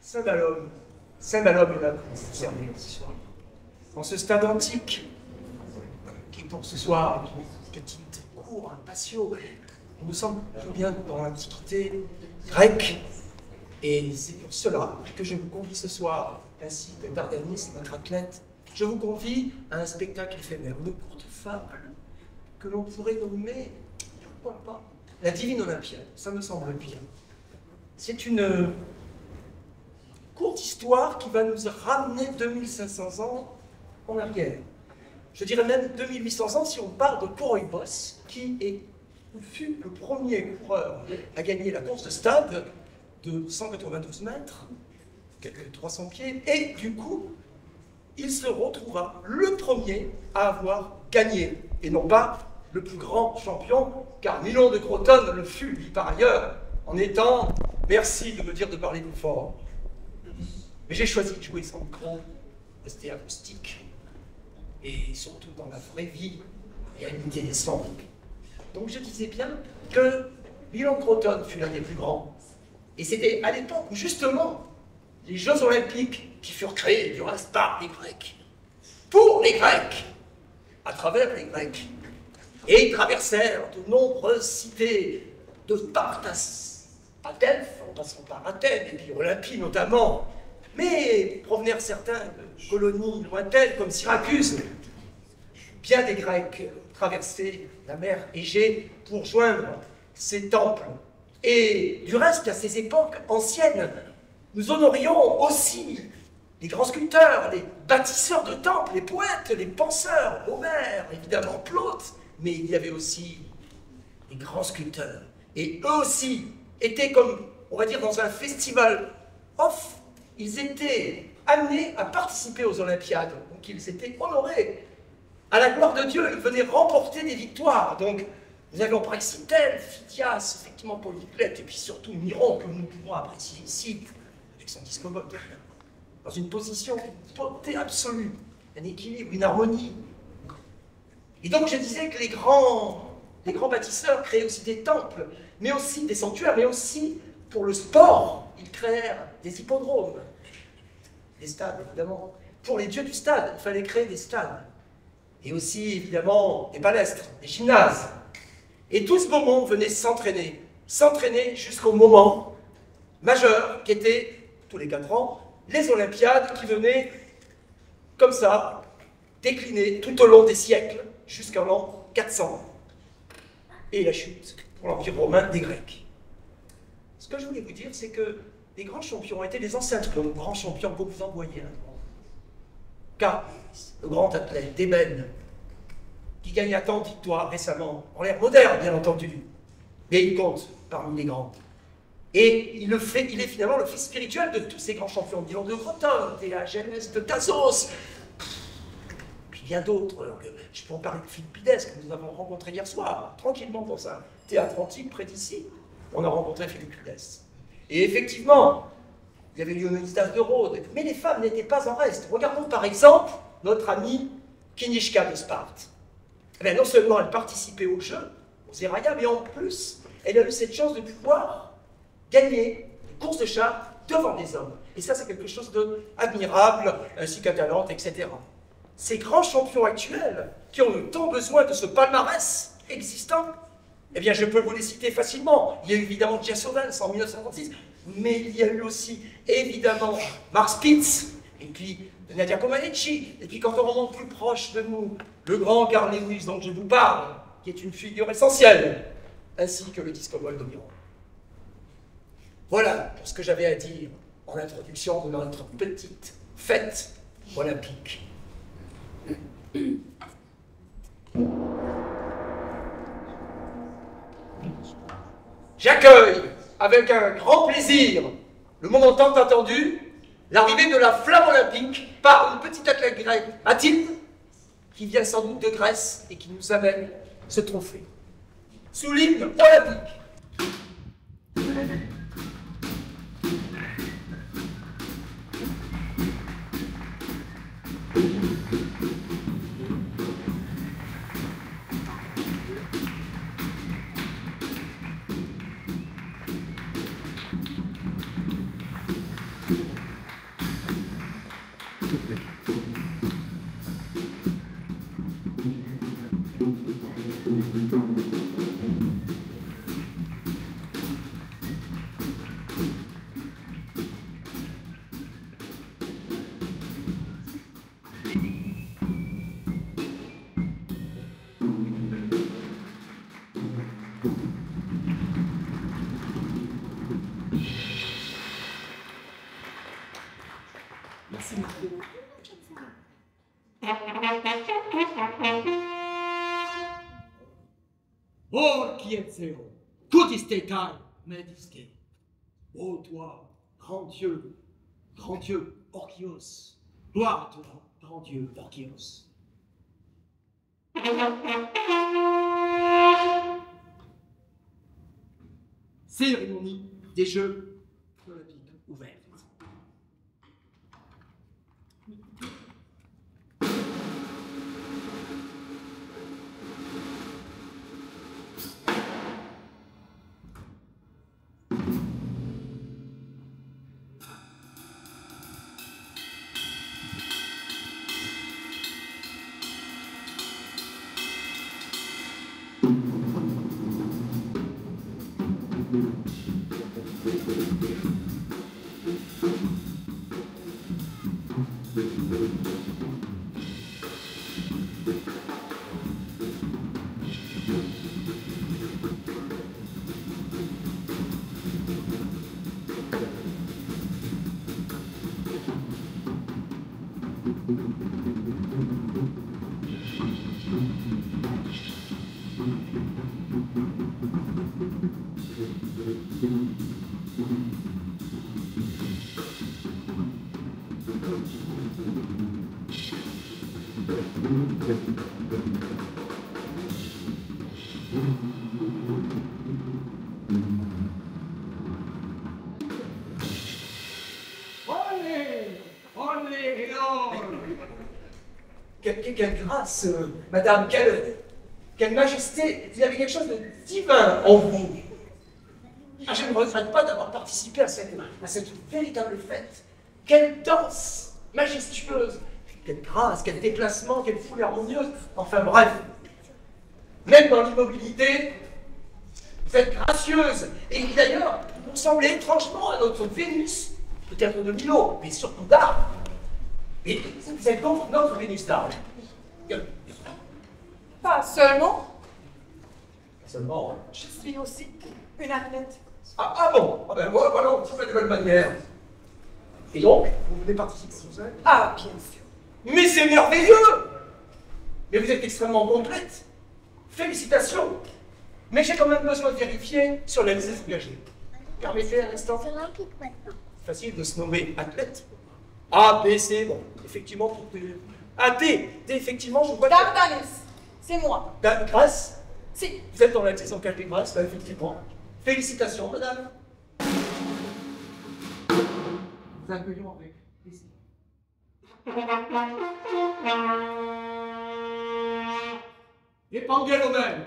Saint-Malhomme. Saint-Malhomme est là pour vous servir ce soir. Dans ce stade antique, qui pour ce soir est une petite cour, un patio, il nous semble bien dans l'Antiquité grecque. Et c'est pour cela que je vous convie ce soir, ainsi que Dardanis, notre athlète, je vous convie à un spectacle éphémère, une courte fable que l'on pourrait nommer, pourquoi pas, la Divine Olympiade. Ça me semble bien. C'est une courte histoire qui va nous ramener 2500 ans en arrière. Je dirais même 2800 ans si on parle de Poros, qui fut le premier coureur à gagner la course de stade de 192 mètres, quelques 300 pieds, et du coup, il se retrouva le premier à avoir gagné, et non pas le plus grand champion, car Milon de Crotone le fut, lui, par ailleurs, en étant, merci de me dire de parler plus fort, mais j'ai choisi de jouer sans micro, rester acoustique, et surtout dans la vraie vie, réalité des sons. Donc je disais bien que Milon de Crotone fut l'un des plus grands. Et c'était à l'époque où, justement, les Jeux Olympiques qui furent créés, du reste, par les Grecs, pour les Grecs, à travers les Grecs, et ils traversèrent de nombreuses cités, de Spartas à Delphes, en passant par Athènes, et puis Olympie notamment, mais provenèrent certains de colonies lointaines, comme Syracuse. Bien des Grecs traversaient la mer Égée pour joindre ces temples. Et du reste, à ces époques anciennes, nous honorions aussi les grands sculpteurs, les bâtisseurs de temples, les poètes, les penseurs, Homère, évidemment Plaute, mais il y avait aussi les grands sculpteurs. Et eux aussi étaient comme, on va dire, dans un festival off, ils étaient amenés à participer aux Olympiades, donc ils étaient honorés. À la gloire de Dieu, ils venaient remporter des victoires, donc nous avions Praxitèle, Phidias, effectivement Polyclète, et puis surtout Miron, que nous pouvons apprécier ici, avec son discobote, dans une position de beauté absolue, un équilibre, une harmonie. Et donc je disais que les grands bâtisseurs créaient aussi des temples, mais aussi des sanctuaires, mais aussi pour le sport, ils créèrent des hippodromes, des stades évidemment. Pour les dieux du stade, il fallait créer des stades. Et aussi évidemment des palestres, des gymnases. Et tout ce beau monde venait s'entraîner jusqu'au moment majeur qui était, tous les 4 ans, les Olympiades qui venaient, comme ça, décliner tout au long des siècles, jusqu'à l'an 400. Et la chute, pour l'Empire romain, des Grecs. Ce que je voulais vous dire, c'est que les grands champions étaient les ancêtres de nos grands champions que vous envoyez. Car le grand athlète d'Ébène, qui gagna tant de victoires récemment, en l'ère moderne, bien entendu, mais il compte parmi les grands. Et il est finalement le fils spirituel de tous ces grands champions, Milon de Crotone, Théagènes de Thasos, puis bien d'autres. Je peux en parler de Philippides, que nous avons rencontré hier soir, tranquillement dans un théâtre antique près d'ici. On a rencontré Philippides. Et effectivement, il y avait Léonidas de Rhodes, mais les femmes n'étaient pas en reste. Regardons par exemple notre amie Kinishka de Sparte. Eh bien, non seulement elle participait aux Jeux, aux Zéraïa, mais en plus, elle a eu cette chance de pouvoir gagner des courses de chars devant des hommes. Et ça, c'est quelque chose d'admirable, ainsi qu'Atalante, etc. Ces grands champions actuels, qui ont tant besoin de ce palmarès existant, eh bien, je peux vous les citer facilement. Il y a eu évidemment Jess Owens en 1956, mais il y a eu aussi, évidemment, Mark Spitz, et puis Nadia Comaneci, et puis quand on remonte plus proche de nous, le grand Carl Lewis dont je vous parle, qui est une figure essentielle, ainsi que le discobol de Miron. Voilà ce que j'avais à dire en introduction de notre petite fête olympique. J'accueille avec un grand plaisir le moment tant attendu, l'arrivée de la flamme olympique par une petite athlète grecque, Athènes, qui vient sans doute de Grèce et qui nous amène ce trophée. Sous l'hymne olympique. Oh, qui êtes-vous? Codistétal, médisque. Ô toi, grand Dieu, Orchios. Gloire à toi, grand Dieu, Orchios. Cérémonie des Jeux olympiques ouverts. Quelle grâce, madame, quelle majesté, il y avait quelque chose de divin en vous. Ah, je ne regrette pas d'avoir participé à cette véritable fête. Quelle danse majestueuse, quelle grâce, quel déplacement, quelle foule harmonieuse. Enfin bref, même dans l'immobilité, vous êtes gracieuse. Et d'ailleurs, vous ressemblez étrangement à notre Vénus, peut-être de Milo, mais surtout d'Arles. Et vous êtes donc notre Vénus d'Arles. Pas seulement. Seulement. Je suis aussi une athlète. Ah bon, ah ben voilà, on trouve de bonne manière. Et donc, vous venez participer vous êtes? Ah, bien sûr. Mais c'est merveilleux! Mais vous êtes extrêmement complète. Félicitations. Mais j'ai quand même besoin de vérifier sur la liste engagée. Permettez un instant. Facile de se nommer athlète. A, B, C, bon, effectivement, tout est... Ah, D, effectivement, je vois... Dardanus, c'est moi. Grâce? Si. Vous êtes dans la liste engagée grâce, là, effectivement. Félicitations, madame. Nous accueillons avec plaisir. Epangelomen,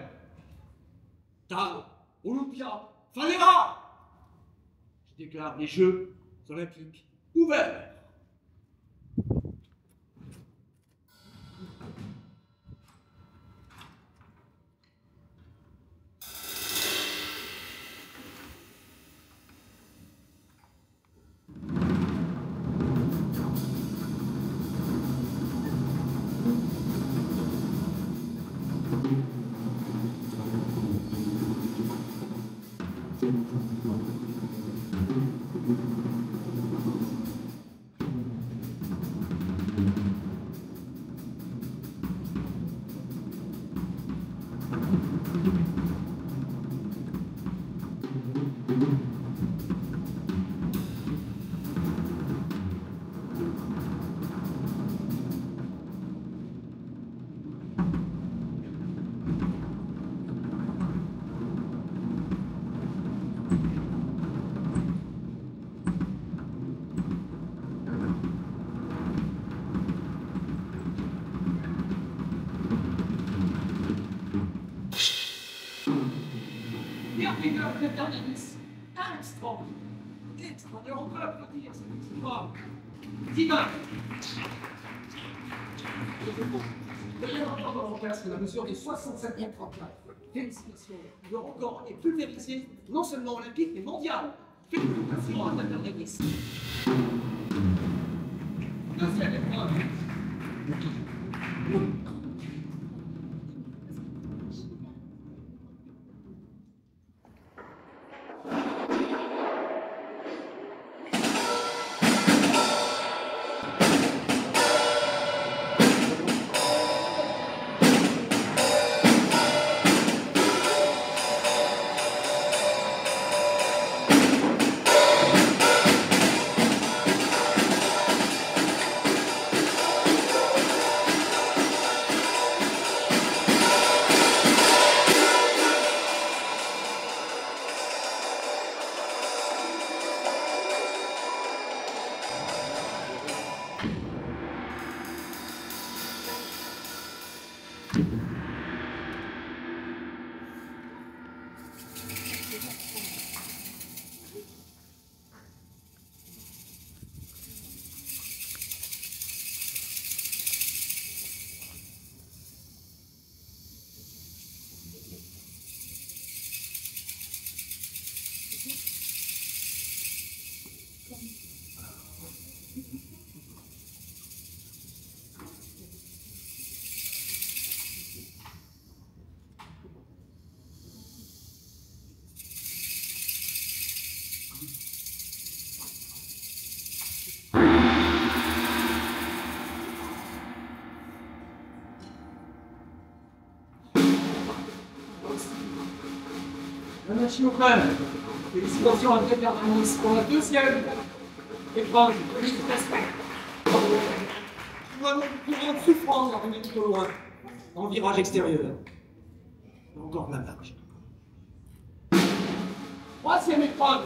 Tal, Olympia, Phalera. Je déclare les Jeux olympiques ouverts. On peut applaudir, c'est effectivement. Divin. Veuillez entendre en place de la mesure des 67 000 34. Félicitations. Le record est pulvérisé, non seulement olympique, mais mondial. Félicitations à Dr. Davis. Deuxième épreuve. chauffeur. Félicitations à Pierre Aramis pour la deuxième épreuve de l'efficacité. Nous allons plus grande souffrance en venir trop loin, en virage extérieur. Encore la marge. Troisième épreuve.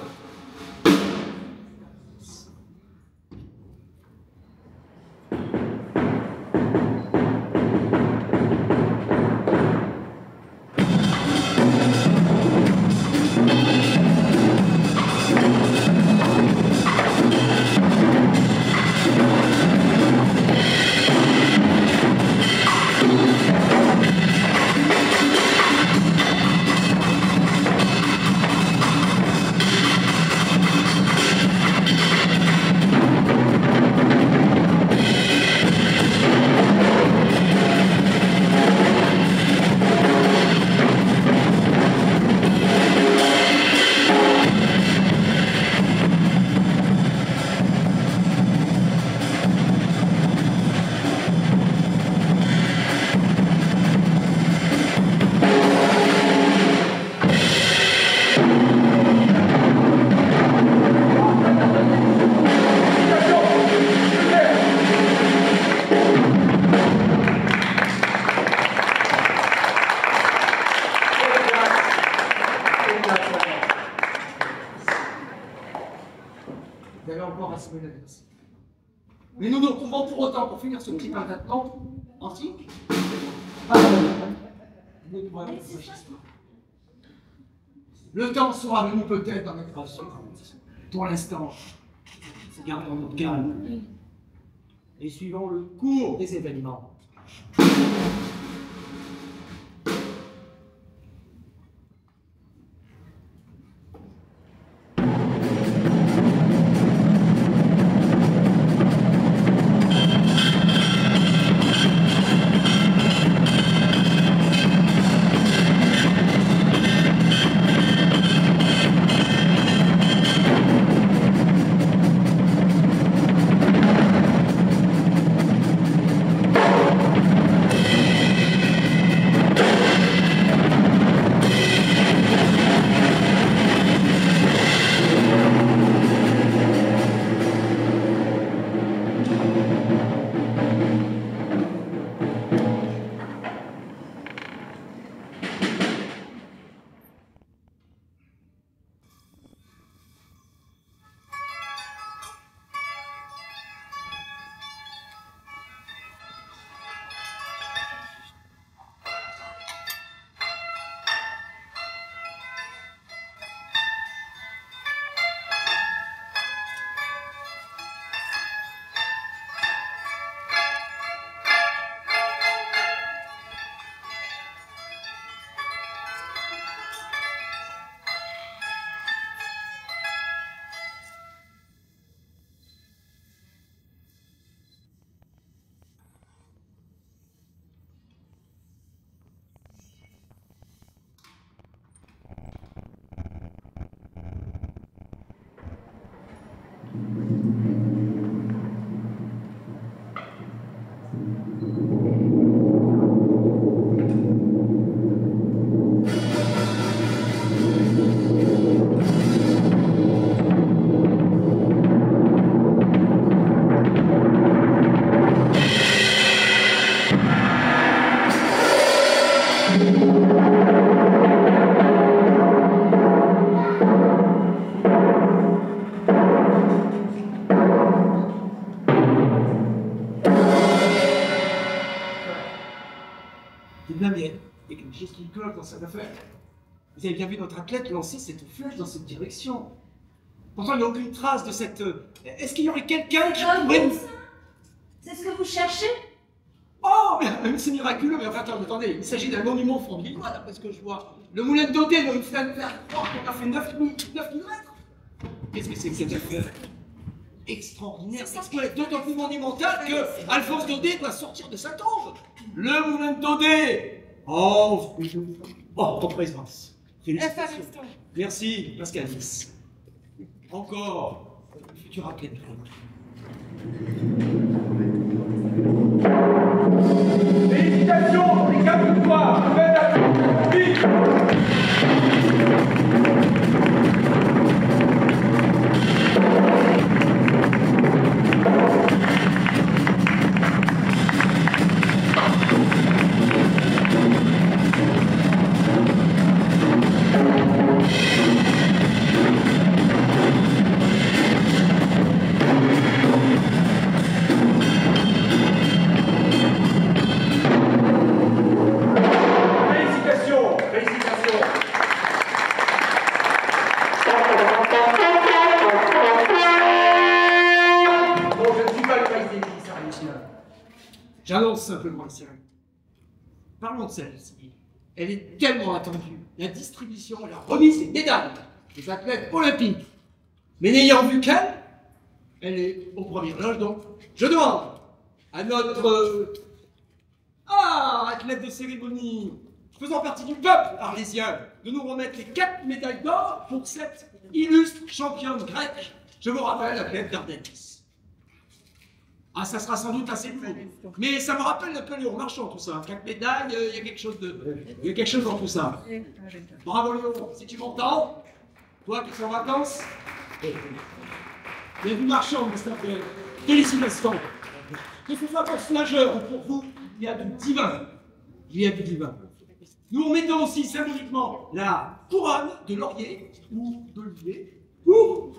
Vous avez encore à semer la glace. Mais nous nous retrouvons pour autant pour finir ce petit printemps antique. Le temps sera venu peut-être dans notre façon. Pour l'instant, gardons notre calme et suivons le cours des événements. C'est de la mienne. Il y a quelque chose qui cloche dans cette affaire. Vous avez bien vu notre athlète lancer cette flèche dans cette direction. Pourtant, il n'y a aucune trace de cette... Est-ce qu'il y aurait quelqu'un qui pourrait... C'est ce que vous cherchez? Oh, mais c'est miraculeux, mais enfin, attendez, il s'agit d'un monument fondé, d'après ce que je vois. Le moulin de Daudet, dans une flamme verte, on a fait 9 km. Qu'est-ce que c'est que cette affaire extraordinaire, d'autant plus monumental que Alphonse Daudet doit sortir de sa tombe. Le moulin de Daudet. Oh, ton présence. Félicitations. Merci, Pascalis. Encore, futur athlète. Félicitations, les 4 victoires. J'annonce simplement le cérémonie. Parlons de celle-ci. Elle est tellement attendue. La distribution, la remise des médailles des athlètes olympiques. Mais n'ayant vu qu'elle, elle est au premier loge, donc je demande à notre athlète de cérémonie, faisant partie du peuple arlésien, de nous remettre les 4 médailles d'or pour cette illustre championne grecque. Je vous rappelle, l'athlète Dardanis. Ah, ça sera sans doute assez lourd. Mais ça me rappelle Napoléon Marchand, tout ça. 4 médailles, il y a quelque chose dans tout ça. Bravo Léon, si tu m'entends, toi qui es en vacances, bienvenue Marchand, Mr. Félicitations. Que ce soit pour ce nageur ou pour vous, il y a du divin. Il y a du divin. Nous remettons aussi symboliquement la couronne de laurier ou d'olivier pour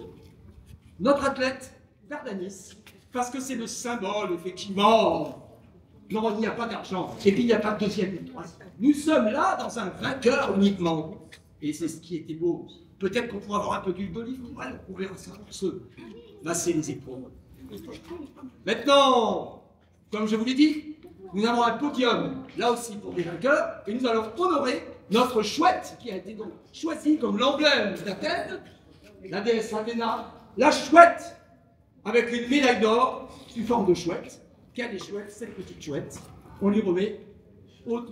notre athlète Dardanis. Parce que c'est le symbole, effectivement. Non, il n'y a pas d'argent. Et puis, il n'y a pas de deuxième et de troisième. Nous sommes là dans un vainqueur uniquement. Et c'est ce qui était beau. Peut-être qu'on pourra avoir un peu d'huile d'olive. On verra ça pour se masser les épaules. Maintenant, comme je vous l'ai dit, nous avons un podium, là aussi pour des vainqueurs. Et nous allons honorer notre chouette, qui a été donc choisie comme l'emblème d'Athènes, la déesse Athéna, la chouette, avec une médaille d'or sous forme de chouette. Quelle est chouette, cette petite chouette. On lui remet au tout.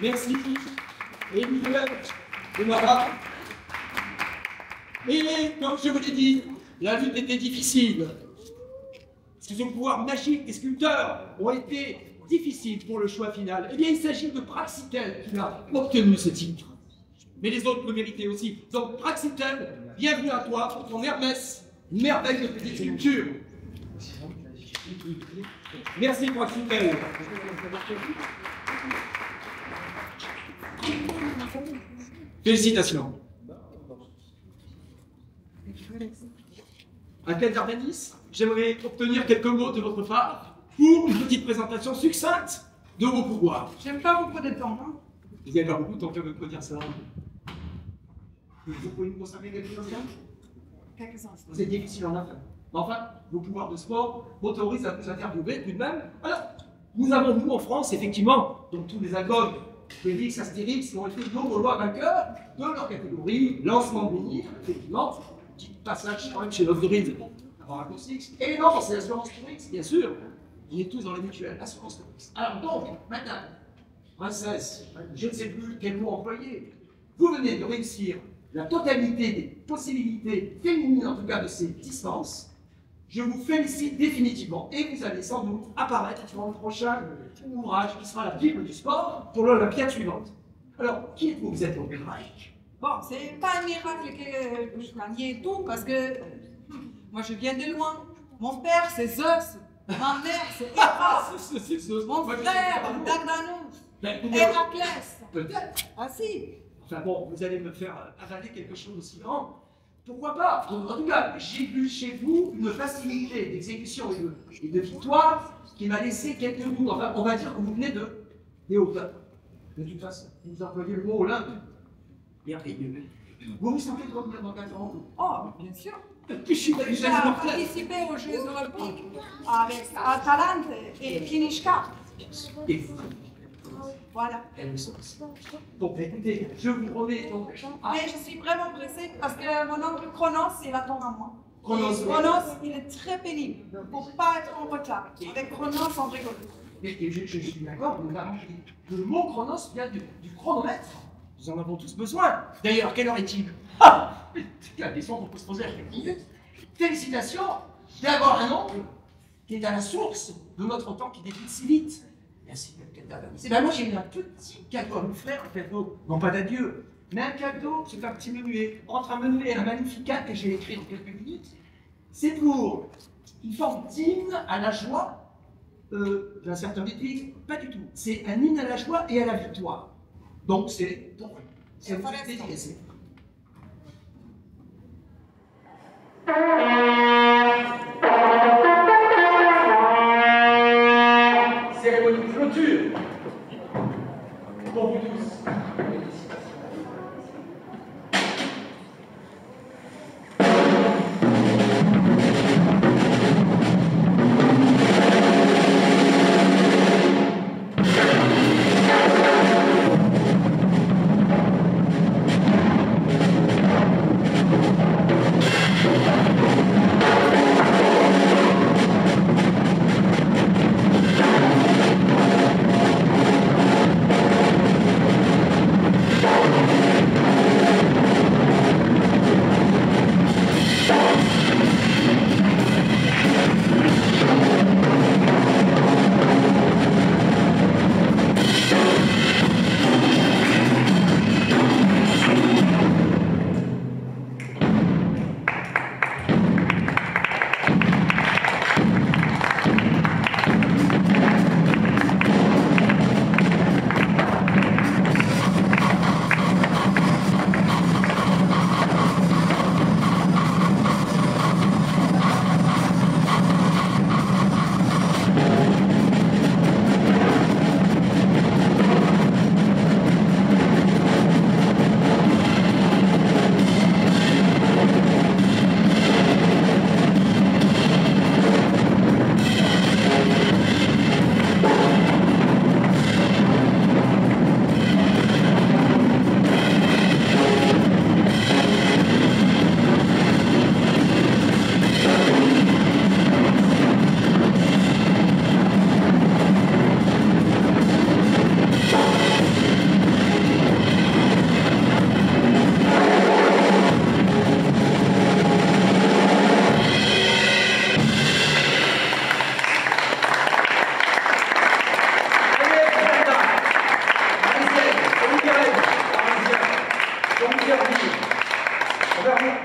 Merci. Et voilà. Et comme je vous l'ai dit, la lutte était difficile. Parce que le pouvoir magique des sculpteurs ont été difficiles pour le choix final. Eh bien, il s'agit de Praxitèle qui a obtenu ce titre. Mais les autres le méritaient aussi. Donc, Praxitèle, bienvenue à toi pour ton Hermès. Une merveille de petite sculpture. Merci, Praxitèle. Félicitations. Athlète Dardanis, j'aimerais obtenir quelques mots de votre part pour une petite présentation succincte de vos pouvoirs. J'aime pas beaucoup de temps, hein. Vous n'avez pas beaucoup de temps que vous dire ça. Vous pouvez nous consacrer quelque chose? Quelques instants. C'est difficile en affaires. Enfin, vos pouvoirs de sport m'autorisent à vous interviewer tout de même. Alors, nous avons, nous, en France, effectivement, donc tous les algos, Félix, Astérix, qui ont été nombreux vainqueurs de leur catégorie, lancement de menhir, effectivement, petit passage quand même chez Novgorod, avoir un Costix. Et non, c'est l'assurance Tourix, bien sûr. On est tous dans la mutuelle, l'assurance Tourix. Alors donc, madame, princesse, je ne sais plus quel mot employer, vous venez de réussir la totalité des possibilités féminines, en tout cas de ces distances. Je vous félicite définitivement et vous allez sans doute apparaître dans le prochain ouvrage qui sera la Bible du sport pour l'Olympiade suivante. Alors, qui êtes-vous? Vous êtes au miracle. Bon, c'est pas un miracle que je gagnais tout parce que moi je viens de loin. Mon père c'est Zeus, ma mère c'est Héra, mon frère Dardanus, Héraclès. Peut-être. Ah si. Enfin bon, vous allez me faire avaler quelque chose aussi grand. Pourquoi pas? En tout cas, j'ai vu chez vous une facilité d'exécution et de victoire qui m'a laissé quelques doutes. Enfin, on va dire que vous venez des hauteurs. De toute façon, vous employez le mot Olympe. Merveilleux. Vous vous sentez de revenir dans 4 ans? Oh, bien sûr. J'ai J'ai participé aux Jeux Olympiques avec Atalante et Kinishka. Et vous? Voilà. Donc écoutez, je vous remets donc. Mais je suis vraiment pressée parce que mon oncle Chronos, il attend à moi. Chronos, Chronos, il est très pénible pour ne pas être en retard. Avec Chronos, on rigole. Et je suis d'accord, le mot chronos vient du chronomètre. Nous en avons tous besoin. D'ailleurs, quelle heure est-il? Ah, c'est la question qu'on peut se poser à quelques minutes. Félicitations d'avoir un oncle qui est à la source de notre temps qui défile si vite. Merci, quelqu'un. Eh bien, moi, j'ai eu un petit cadeau à vous faire, un cadeau, non pas d'adieu, Mais un cadeau, c'est un petit menuet. Entre un menuet et un magnificat que j'ai écrit en quelques minutes, c'est pour une forme d'hymne à la joie d'un certain Ludwig. Pas du tout. C'est un hymne à la joie et à la victoire. Donc c'est dédicacé. Cérémonie de clôture pour vous tous.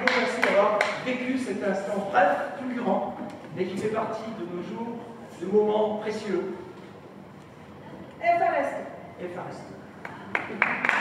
Merci d'avoir vécu cet instant bref, fulgurant, mais qui fait partie de nos jours, de moments précieux. Everest. Everest.